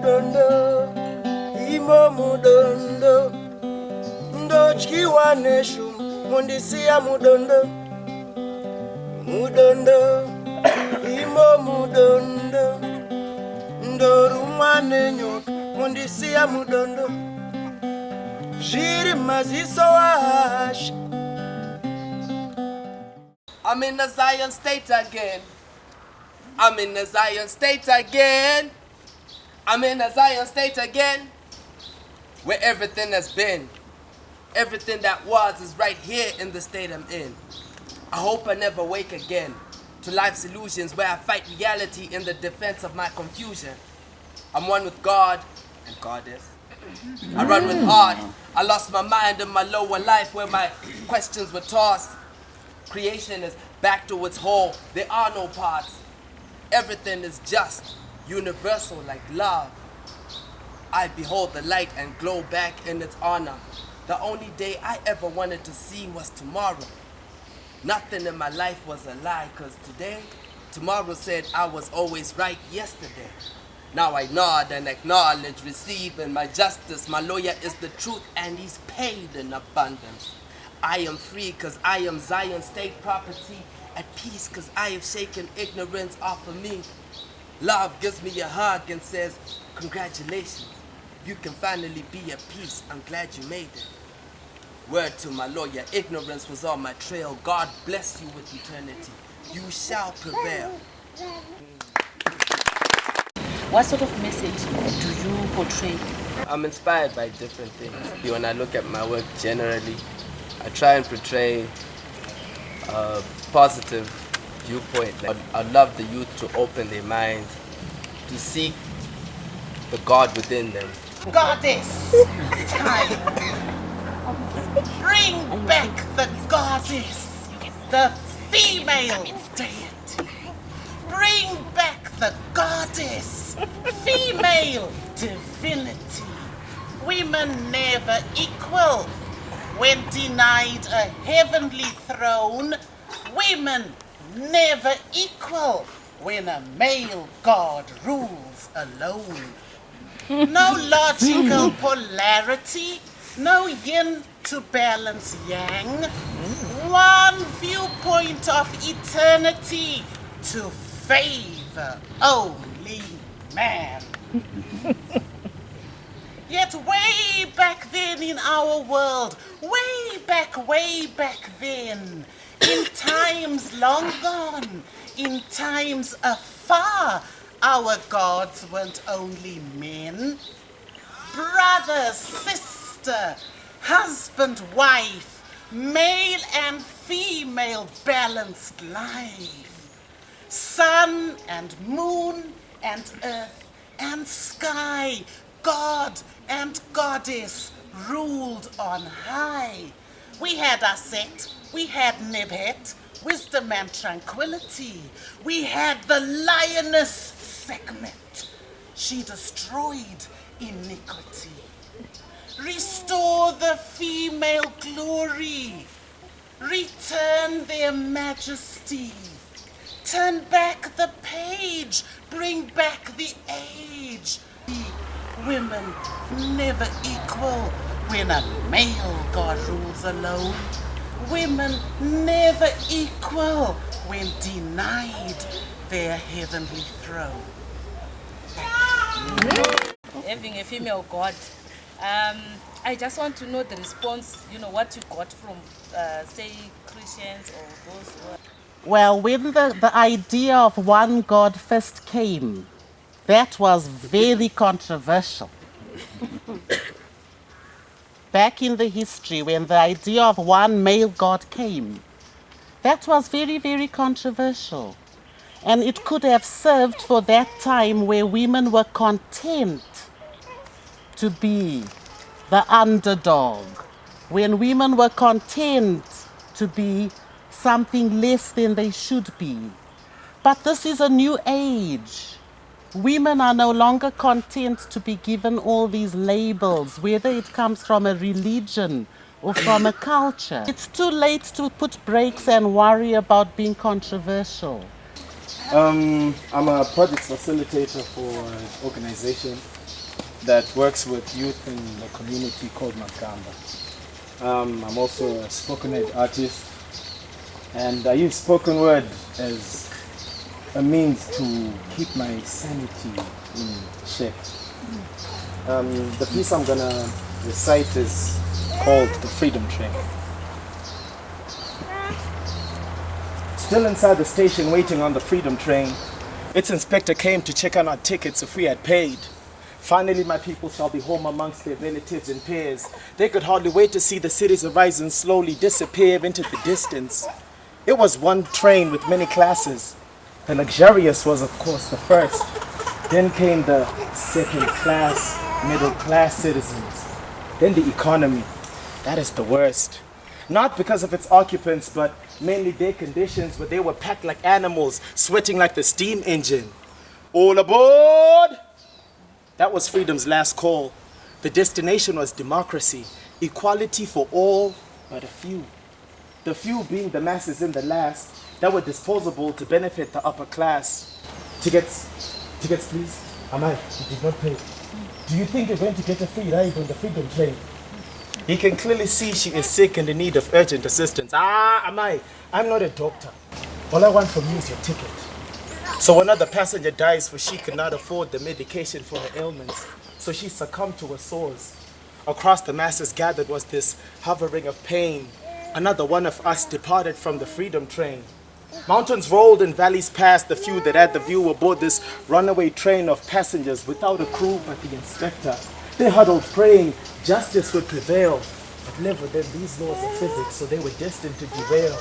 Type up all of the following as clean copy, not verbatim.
mudondo, imo mudondo, ndo chiwa neshu, mundisia mudondo, mudondo, imo mudondo, ndo rumane nyoka, mundisia mudondo, jiri maziso wash. I'm in the Zion State again. I'm in the Zion State again. I'm in the Zion State again. Where everything has been. Everything that was is right here in the state I'm in. I hope I never wake again to life's illusions where I fight reality in the defense of my confusion. I'm one with God and Goddess. I run with heart. I lost my mind in my lower life where my questions were tossed. Creation is back to its whole. There are no parts. Everything is just, universal like love. I behold the light and glow back in its honor. The only day I ever wanted to see was tomorrow. Nothing in my life was a lie, cause today, tomorrow said I was always right yesterday. Now I nod and acknowledge, receiving my justice. My lawyer is the truth and he's paid in abundance. I am free cause I am Zion State property. At peace cause I have shaken ignorance off of me. Love gives me a hug and says, congratulations. You can finally be at peace. I'm glad you made it. Word to my lawyer, ignorance was on my trail. God bless you with eternity. You shall prevail. What sort of message do you portray? I'm inspired by different things. When I look at my work generally, I try and portray a positive viewpoint. I'd love the youth to open their minds, to seek the God within them. Goddess time. Bring back the goddess, the female deity. Bring back the goddess, female divinity. Women never equal. When denied a heavenly throne, women never equal. When a male god rules alone. No logical polarity, no yin to balance yang. One viewpoint of eternity to favor only man. Yet way back then in our world, way back then, in times long gone, in times afar, our gods weren't only men. Brother, sister, husband, wife, male and female balanced life. Sun and moon and earth and sky, God and goddess ruled on high. We had Aset, we had Nebet, wisdom and tranquility. We had the lioness Sekhmet. She destroyed iniquity. Restore the female glory. Return their majesty. Turn back the page. Bring back the age. Women never equal when a male god rules alone. Women never equal when denied their heavenly throne. Having a female god, I just want to know the response, what you got from, say, Christians or those who are... Well, when the idea of one God first came, that was very controversial. Back in the history, when the idea of one male God came, that was very, very controversial. And it could have served for that time where women were content to be the underdog, when women were content to be something less than they should be. But this is a new age. Women are no longer content to be given all these labels, whether it comes from a religion or from a culture. It's too late to put brakes and worry about being controversial. I'm a project facilitator for an organization that works with youth in the community called Magamba. I'm also a spoken word artist, and I use spoken word as a means to keep my sanity in check. The piece I'm gonna recite is called The Freedom Train. Still inside the station waiting on the Freedom Train, its inspector came to check on our tickets if we had paid. Finally, my people shall be home amongst their relatives and peers. They could hardly wait to see the city's horizon slowly disappear into the distance. It was one train with many classes. The luxurious was, of course, the first. Then came the second class, middle class citizens. Then the economy. That is the worst. Not because of its occupants, but mainly their conditions where they were packed like animals, sweating like the steam engine. All aboard! That was freedom's last call. The destination was democracy, equality for all but a few. The few being the masses in the last that were disposable to benefit the upper class. Tickets, please. Amai, you did not pay. Do you think you're going to get a free ride on the Freedom Train? He can clearly see she is sick and in need of urgent assistance. Amai, I'm not a doctor. All I want from you is your ticket. So another passenger dies for she could not afford the medication for her ailments. So she succumbed to her sores. Across the masses gathered was this hovering of pain. Another one of us departed from the Freedom Train. Mountains rolled and valleys passed. The few that had the view aboard this runaway train of passengers without a crew but the inspector. They huddled praying justice would prevail. But never then these laws of physics, so they were destined to derail.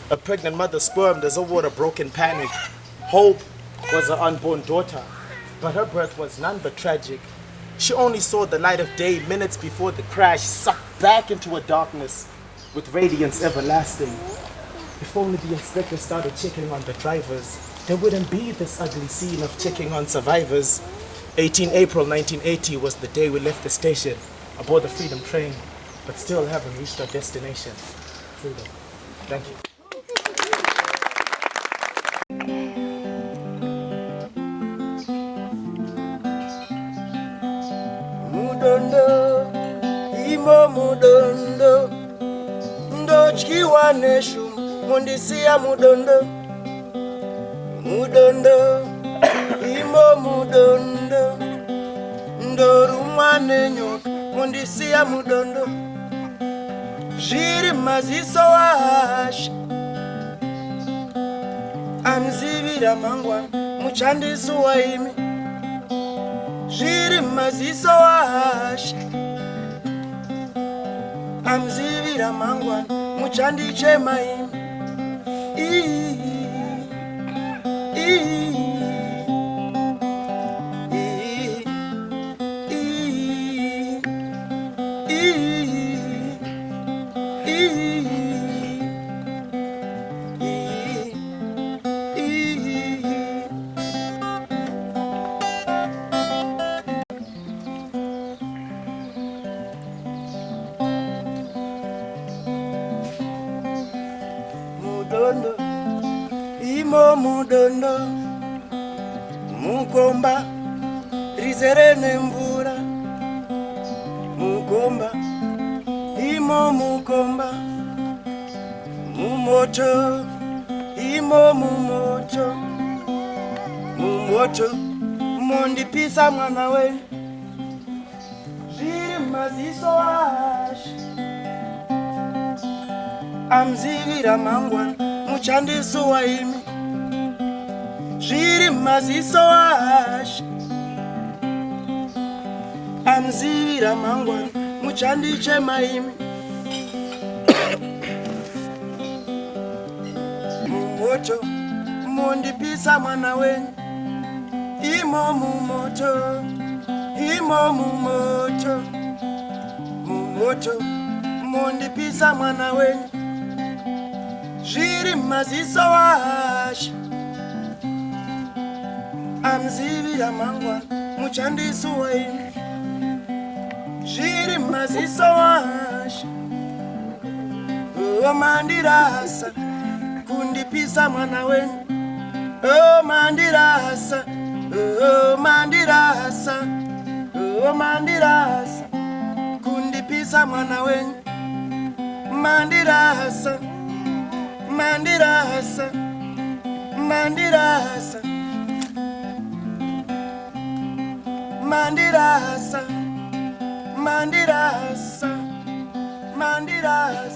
A pregnant mother squirmed as over a broken panic. Hope was her unborn daughter, but her birth was none but tragic. She only saw the light of day minutes before the crash, sucked back into a darkness with radiance everlasting. If only the inspector started checking on the drivers, there wouldn't be this ugly scene of checking on survivors. 18 April 1980 was the day we left the station aboard the Freedom Train, but still haven't reached our destination. Freedom. Thank you. Mudondo, imo mudondo, ndochiwa neshu, mundisia mudondo, mudondo, imo mudondo, ndorumwa nenyoka, mundisia mudondo, jiri maziso washi, amzivira mangwa, muchandisu waimi, jiri maziso washi, amzivira mangwa, muchandiche maimi. Mudondo, imo mudondo, mukomba, rizerene mvura, mukomba, imo mukomba, mumoto, imo mumoto, mumoto, mondipisa mwana weni, jiri maziso washi, amzivira mangwana, muchandisu waimi, jiri maziso washi, amzivira mangwana, muchandiche maimi. Mumoto, mondipisa mwana weni, imo mumoto, imo mumoto, mumoto, mondipisa mwana weni, jiri maziso washi, amzivira mangwana, muchandisu waimi, jiri maziso washi, wamandirasa, kundipisa mwana weni, Oh mandirasa, oh mandirasa, oh mandirasa, kundipisa mwana wenyu. Mandirasa, mandirasa, mandirasa, mandirasa, mandirasa, mandirasa.